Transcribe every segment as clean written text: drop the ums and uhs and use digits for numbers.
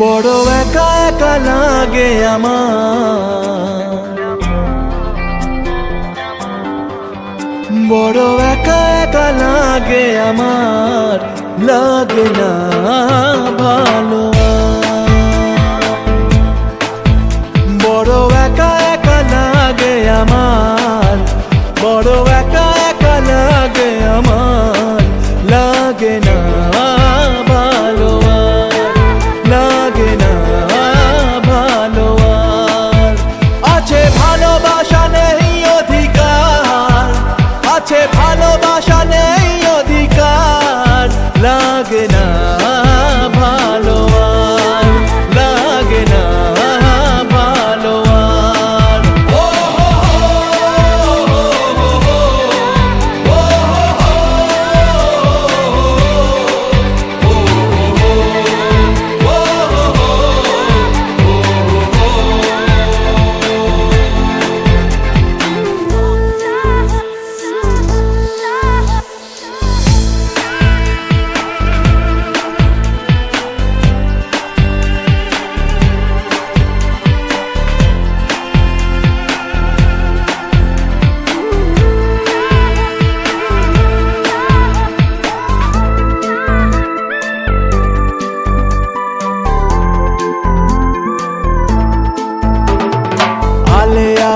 বড় একা একা লাগে আমার, বড় একা একা লাগে আমার, লাগে না ভালো। বড় একা একা লাগে আমার, বড় একা একা লাগে আমার, লাগে না ভালো, লাগে না ভালো। আছে ভালোবাসা নেই অধিকার, আছে ভালোবাসা নেই অধিকার, লাগে না ভালো, লাগে না ভালো।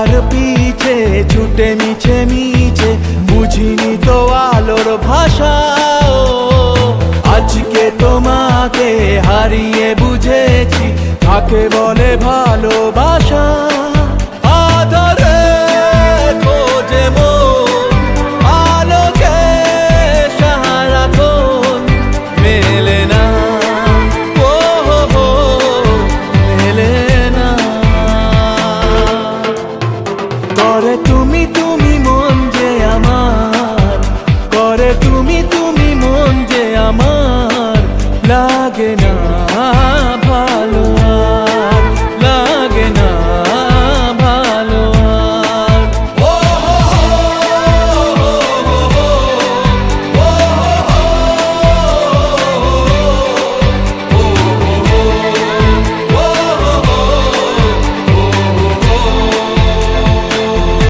আর পিছে ছুটে মিছে মিছে বুঝিনি তো আলোর ভাষা, আজকে তোমাকে হারিয়ে বুঝেছি কাকে বলে ভালোবাসা।